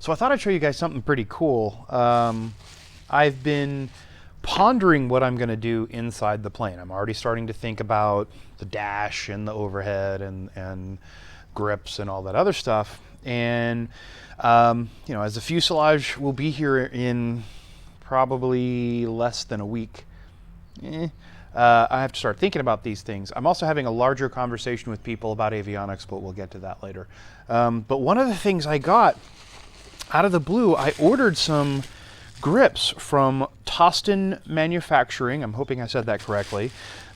So I thought I'd show you guys something pretty cool. I've been pondering what I'm going to do inside the plane. I'm already starting to think about the dash and the overhead and grips and all that other stuff. And you know, as the fuselage will be here in probably less than a week, I have to start thinking about these things. I'm also having a larger conversation with people about avionics, but we'll get to that later. But one of the things I got out of the blue, I ordered some grips from Toston Manufacturing. I'm hoping I said that correctly.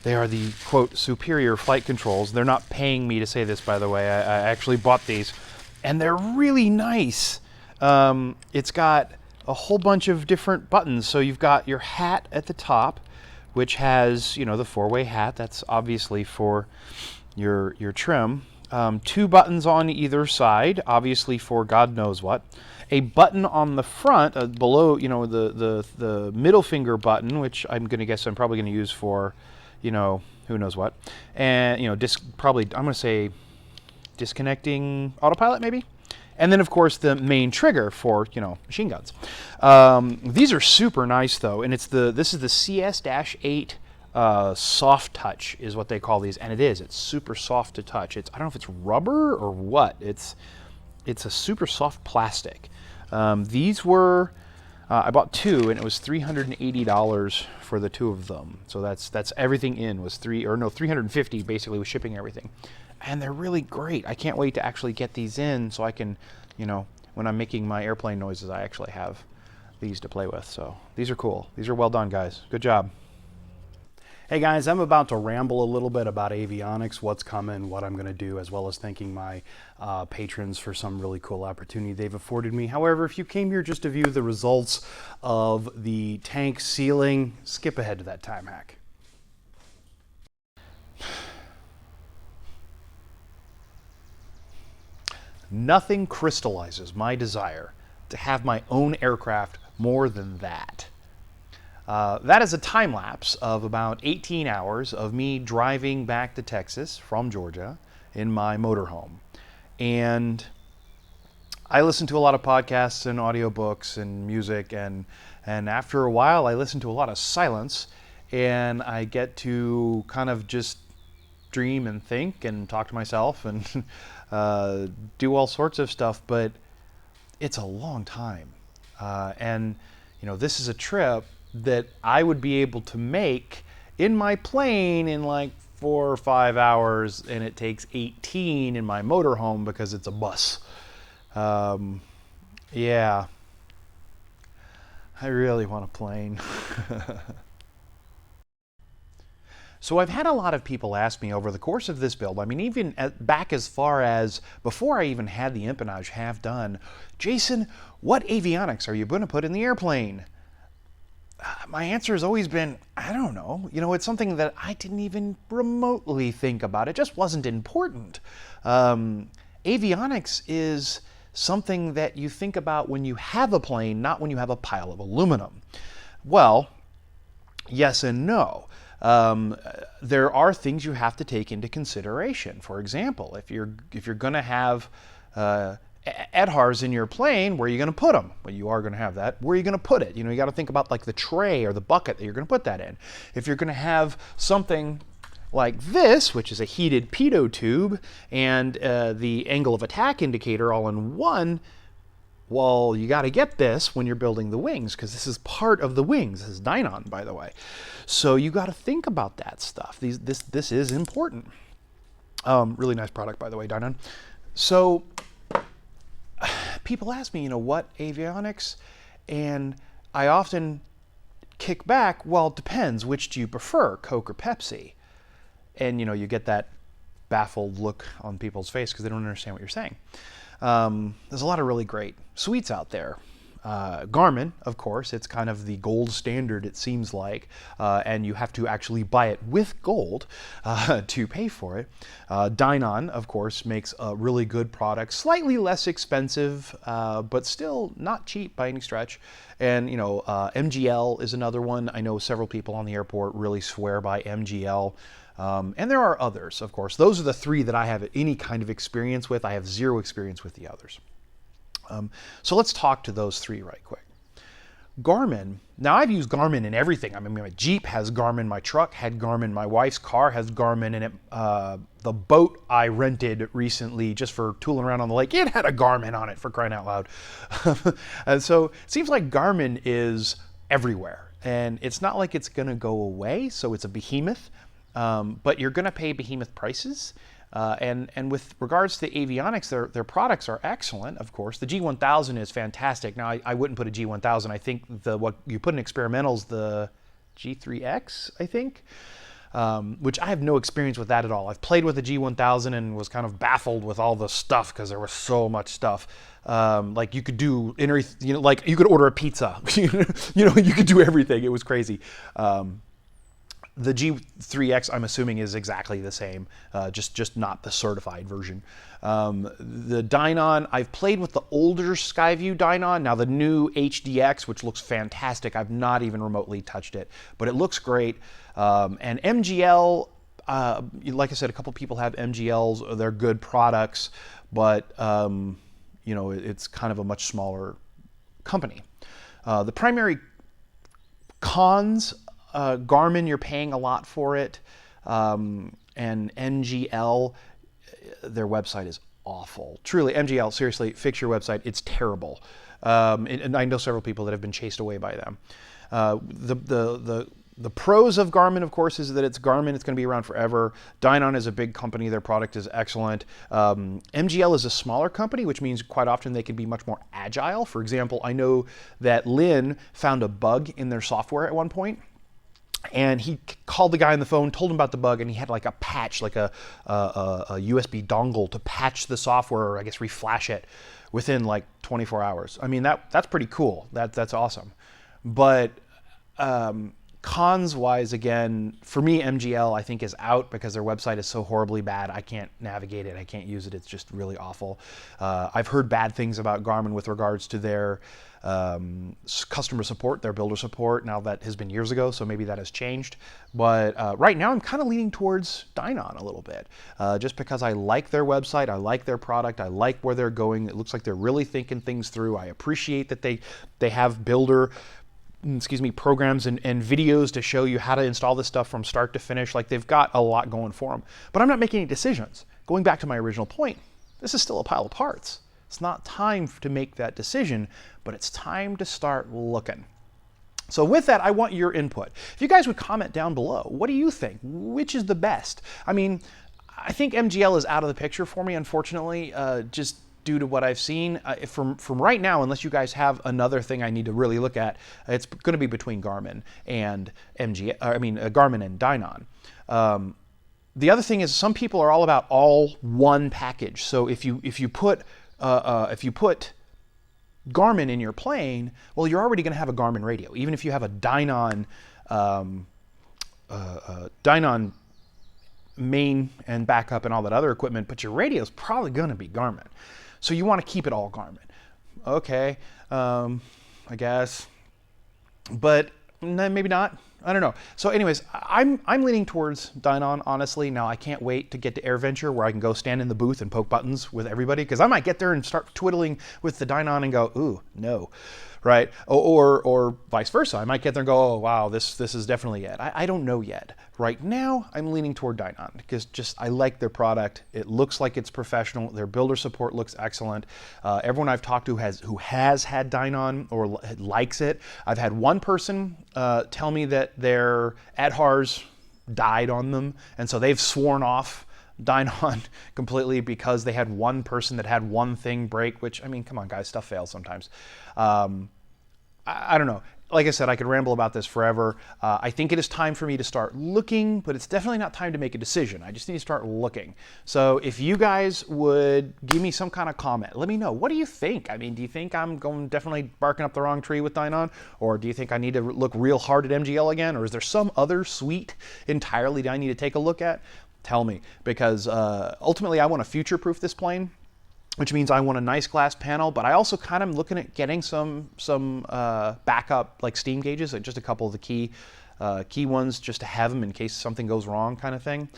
They are the, quote, superior flight controls. They're not paying me to say this, by the way. I actually bought these, and they're really nice. It's got a whole bunch of different buttons. So you've got your hat at the top, which has, you know, the four-way hat. That's obviously for your trim. Two buttons on either side, obviously for God knows what. A button on the front, below, you know, the middle finger button, which I'm going to guess I'm probably going to use for, you know, who knows what. And, you know, I'm going to say disconnecting autopilot, maybe. And then, of course, the main trigger for, you know, machine guns. These are super nice, though, and this is the CS-8 soft touch is what they call these, and it's super soft to touch. I don't know if it's rubber or what. It's a super soft plastic. These were I bought two, and it was $380 for the two of them. So that's everything in was $350 basically with shipping everything. And they're really great. I can't wait to actually get these in so I can, you know, when I'm making my airplane noises, I actually have these to play with. So these are cool. These are well done, guys. Good job. Hey guys, I'm about to ramble a little bit about avionics, what's coming, what I'm going to do, as well as thanking my patrons for some really cool opportunity they've afforded me. However, if you came here just to view the results of the tank sealing, skip ahead to that time hack. Nothing crystallizes my desire to have my own aircraft more than that. That is a time lapse of about 18 hours of me driving back to Texas from Georgia in my motorhome. And I listen to a lot of podcasts and audiobooks and music, and after a while I listen to a lot of silence, and I get to kind of just dream and think and talk to myself and do all sorts of stuff, but it's a long time. And you know, this is a trip that I would be able to make in my plane in like 4 or 5 hours, and it takes 18 in my motorhome because it's a bus. Yeah, I really want a plane. So I've had a lot of people ask me over the course of this build, I mean, even back as far as before I even had the empennage half done, Jason, what avionics are you going to put in the airplane? My answer has always been, I don't know. You know, it's something that I didn't even remotely think about. It just wasn't important. Avionics is something that you think about when you have a plane, not when you have a pile of aluminum. Well, yes and no. There are things you have to take into consideration. For example, if you're going to have EDHARs in your plane, where are you going to put them? Well, you are going to have that. Where are you going to put it? You know, you got to think about like the tray or the bucket that you're going to put that in. If you're going to have something like this, which is a heated pitot tube and the angle of attack indicator all in one, well, you got to get this when you're building the wings, because this is part of the wings. This is Dynon, by the way. So you got to think about that stuff. This is important. Really nice product, by the way, Dynon. So people ask me, you know, what avionics? And I often kick back, well, it depends. Which do you prefer, Coke or Pepsi? And, you know, you get that baffled look on people's face because they don't understand what you're saying. There's a lot of really great sweets out there. Garmin, of course, it's kind of the gold standard, it seems like, and you have to actually buy it with gold to pay for it. Dynon, of course, makes a really good product, slightly less expensive, but still not cheap by any stretch. And, you know, MGL is another one. I know several people on the airport really swear by MGL. And there are others, of course. Those are the three that I have any kind of experience with. I have zero experience with the others. So let's talk to those three right quick. Garmin, now I've used Garmin in everything. I mean, my Jeep has Garmin, my truck had Garmin, my wife's car has Garmin in it. The boat I rented recently just for tooling around on the lake, it had a Garmin on it, for crying out loud. And so it seems like Garmin is everywhere. And it's not like it's gonna go away, so it's a behemoth, but you're gonna pay behemoth prices. And with regards to avionics, their products are excellent, of course. The G1000 is fantastic. Now, I wouldn't put a G1000. I think what you put in experimentals, the G3X, I think, which I have no experience with that at all. I've played with the G1000 and was kind of baffled with all the stuff because there was so much stuff. Like you could do, like you could order a pizza. You could do everything. It was crazy. The G3X, I'm assuming, is exactly the same, just not the certified version. The Dynon, I've played with the older Skyview Dynon. Now the new HDX, which looks fantastic, I've not even remotely touched it, but it looks great. And MGL, like I said, a couple people have MGLs. They're good products, but it's kind of a much smaller company. The primary cons, Garmin, you're paying a lot for it, and NGL, their website is awful. Truly, MGL, seriously, fix your website. It's terrible. And I know several people that have been chased away by them. The pros of Garmin, of course, is that it's Garmin. It's going to be around forever. Dynon is a big company. Their product is excellent. MGL is a smaller company, which means quite often they can be much more agile. For example, I know that Lynn found a bug in their software at one point. And he called the guy on the phone, told him about the bug, and he had like a patch, like a USB dongle to patch the software, or I guess reflash it within like 24 hours. I mean, that's pretty cool. That's awesome. But cons-wise, again, for me, MGL I think is out because their website is so horribly bad. I can't navigate it. I can't use it. It's just really awful. I've heard bad things about Garmin with regards to their customer support, their builder support. Now that has been years ago, so maybe that has changed. But right now I'm kind of leaning towards Dynon a little bit, just because I like their website, I like their product, I like where they're going. It looks like they're really thinking things through. I appreciate that they have builder programs and videos to show you how to install this stuff from start to finish. Like, they've got a lot going for them. But I'm not making any decisions. Going back to my original point, this is still a pile of parts. It's not time to make that decision, but it's time to start looking. So with that, I want your input. If you guys would comment down below, what do you think? Which is the best? I mean, I think MGL is out of the picture for me, unfortunately, just due to what I've seen. From right now, unless you guys have another thing I need to really look at, it's going to be between Garmin and Garmin and Dynon. The other thing is, some people are all about all one package. So if you put Garmin in your plane, well, you're already going to have a Garmin radio. Even if you have a Dynon main and backup and all that other equipment, but your radio is probably going to be Garmin. So you want to keep it all Garmin. Okay, I guess, but maybe not. I don't know. So anyways, I'm leaning towards Dynon, honestly. Now, I can't wait to get to Airventure, where I can go stand in the booth and poke buttons with everybody, because I might get there and start twiddling with the Dynon and go, ooh, no, right? Or vice versa. I might get there and go, oh, wow, this is definitely it. I don't know yet. Right now, I'm leaning toward Dynon because I like their product. It looks like it's professional. Their builder support looks excellent. Everyone I've talked to who has had Dynon or likes it. I've had one person tell me that their ADHARs died on them, and so they've sworn off Dynon completely because they had one person that had one thing break, which, I mean, come on, guys, stuff fails sometimes. I don't know. Like I said, I could ramble about this forever. I think it is time for me to start looking, but it's definitely not time to make a decision. I just need to start looking. So if you guys would give me some kind of comment, let me know. What do you think? I mean, do you think I'm definitely barking up the wrong tree with Dynon? Or do you think I need to look real hard at MGL again? Or is there some other suite entirely that I need to take a look at? Tell me, because ultimately I want to future-proof this plane, which means I want a nice glass panel, but I also kind of looking at getting some backup, like steam gauges, like just a couple of the key ones, just to have them in case something goes wrong, kind of thing.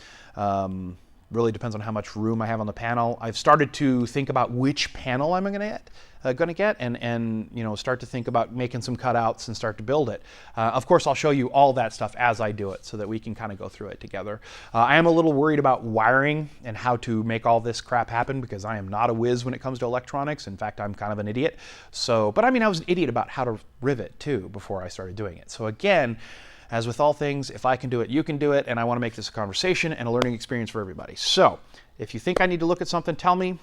Really depends on how much room I have on the panel. I've started to think about which panel I'm going to get. going to get, and you know, start to think about making some cutouts and start to build it. Of course, I'll show you all that stuff as I do it so that we can kind of go through it together. I am a little worried about wiring and how to make all this crap happen because I am not a whiz when it comes to electronics. In fact, I'm kind of an idiot. So, but I mean, I was an idiot about how to rivet too before I started doing it. So again, as with all things, if I can do it, you can do it, and I want to make this a conversation and a learning experience for everybody. So if you think I need to look at something, tell me.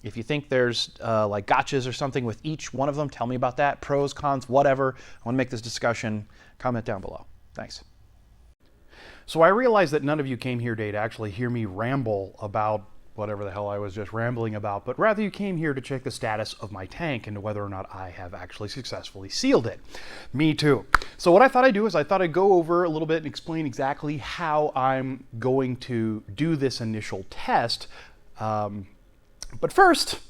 If you think there's like gotchas or something with each one of them, tell me about that. Pros, cons, whatever. I want to make this discussion. Comment down below. Thanks. So I realize that none of you came here today to actually hear me ramble about whatever the hell I was just rambling about, but rather you came here to check the status of my tank and whether or not I have actually successfully sealed it. Me too. So what I thought I'd do is I thought I'd go over a little bit and explain exactly how I'm going to do this initial test. But first,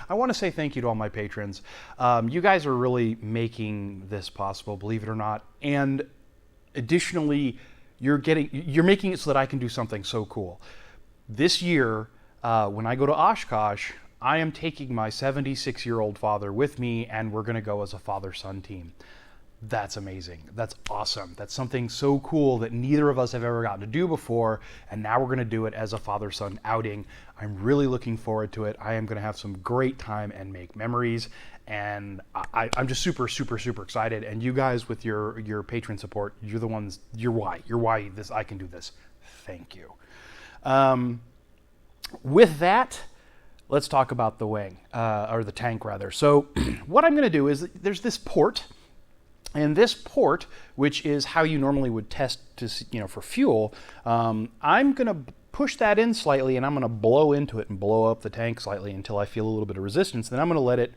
I want to say thank you to all my patrons. You guys are really making this possible, believe it or not. And additionally, you're making it so that I can do something so cool. This year, when I go to Oshkosh, I am taking my 76-year-old father with me, and we're going to go as a father-son team. That's amazing. That's awesome. That's something so cool that neither of us have ever gotten to do before, and now we're going to do it as a father-son outing. I'm really looking forward to it. I am going to have some great time and make memories, and I'm just super, super, super excited. And you guys with your patron support, you're the ones, you're why I can do this. Thank you. With that, let's talk about the wing, or the tank rather. So what I'm going to do is there's this port, and this port, which is how you normally would test to, you know, for fuel, I'm going to push that in slightly, and I'm going to blow into it and blow up the tank slightly until I feel a little bit of resistance. Then I'm going to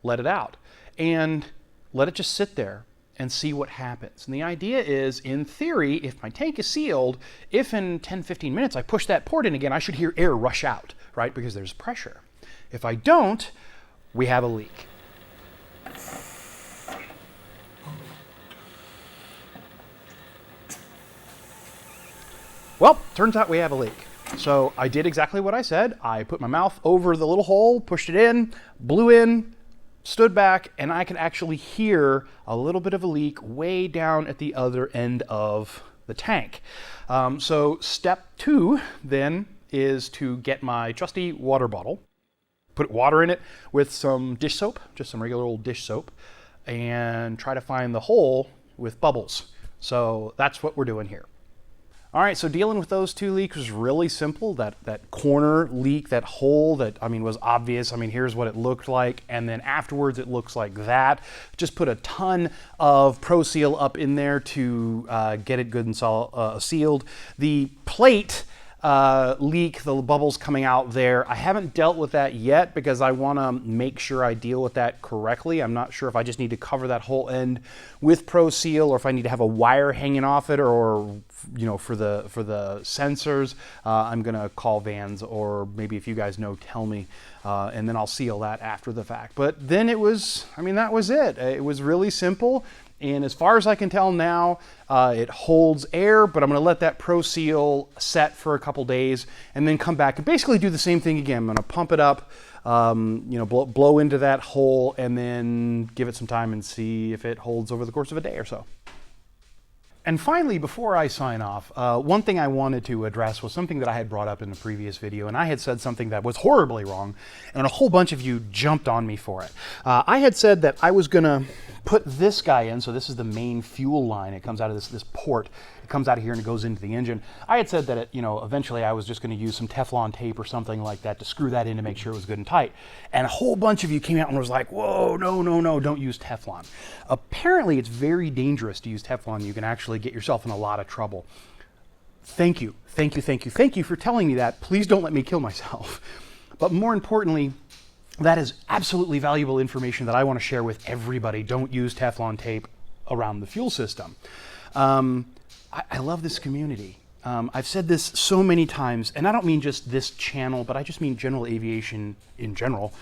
let it out and let it just sit there and see what happens. And the idea is, in theory, if my tank is sealed, if in 10-15 minutes I push that port in again, I should hear air rush out, right? Because there's pressure. If I don't, we have a leak. Well, turns out we have a leak. So I did exactly what I said. I put my mouth over the little hole, pushed it in, blew in, stood back, and I could actually hear a little bit of a leak way down at the other end of the tank. So step 2 then is to get my trusty water bottle, put water in it with some dish soap, just some regular old dish soap, and try to find the hole with bubbles. So that's what we're doing here. All right, so dealing with those 2 leaks was really simple. That corner leak, that hole that, I mean, was obvious. I mean, here's what it looked like. And then afterwards it looks like that. Just put a ton of Pro Seal up in there to get it good and sealed. The plate leak, the bubbles coming out there, I haven't dealt with that yet because I want to make sure I deal with that correctly. I'm not sure if I just need to cover that whole end with Pro Seal or if I need to have a wire hanging off it, or you know, for the sensors, I'm gonna call Vans, or maybe if you guys know, tell me, and then I'll seal that after the fact. But then it was, I mean, that was it. It was really simple. And as far as I can tell now, it holds air, but I'm going to let that Pro Seal set for a couple days and then come back and basically do the same thing again. I'm going to pump it up, you know, blow into that hole, and then give it some time and see if it holds over the course of a day or so. And finally, before I sign off, one thing I wanted to address was something that I had brought up in the previous video, and I had said something that was horribly wrong, and a whole bunch of you jumped on me for it. I had said that I was going to put this guy in, so this is the main fuel line. It comes out of this port. It comes out of here and it goes into the engine. I had said that it, you know, eventually I was just going to use some Teflon tape or something like that to screw that in to make sure it was good and tight. And a whole bunch of you came out and was like, whoa, no, don't use Teflon. Apparently it's very dangerous to use Teflon. You can actually get yourself in a lot of trouble. Thank you for telling me that. Please don't let me kill myself. But more importantly, that is absolutely valuable information that I want to share with everybody. Don't use Teflon tape around the fuel system. I love this community. I've said this so many times, and I don't mean just this channel, but I just mean general aviation in general.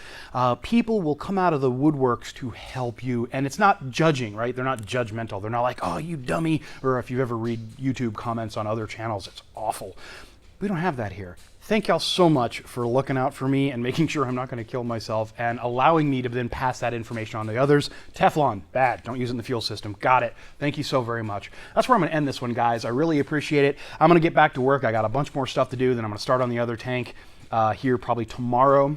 People will come out of the woodworks to help you, and it's not judging, right? They're not judgmental. They're not like, oh, you dummy, or if you ever read YouTube comments on other channels, it's awful. We don't have that here. Thank y'all so much for looking out for me and making sure I'm not going to kill myself and allowing me to then pass that information on to others. Teflon, bad. Don't use it in the fuel system. Got it. Thank you so very much. That's where I'm going to end this one, guys. I really appreciate it. I'm going to get back to work. I got a bunch more stuff to do. Then I'm going to start on the other tank here probably tomorrow.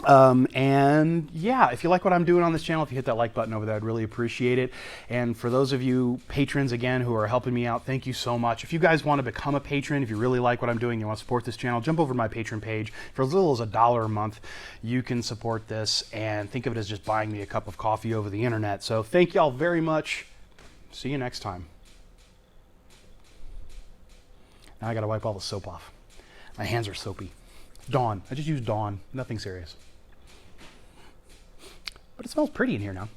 And yeah, if you like what I'm doing on this channel, if you hit that like button over there, I'd really appreciate it. And for those of you patrons, again, who are helping me out, thank you so much. If you guys want to become a patron, if you really like what I'm doing, you want to support this channel, jump over to my Patreon page. For as little as $1 a month, you can support this, and think of it as just buying me a cup of coffee over the internet. So thank y'all very much. See you next time. Now I got to wipe all the soap off. My hands are soapy. Dawn. I just used Dawn. Nothing serious. But it smells pretty in here now.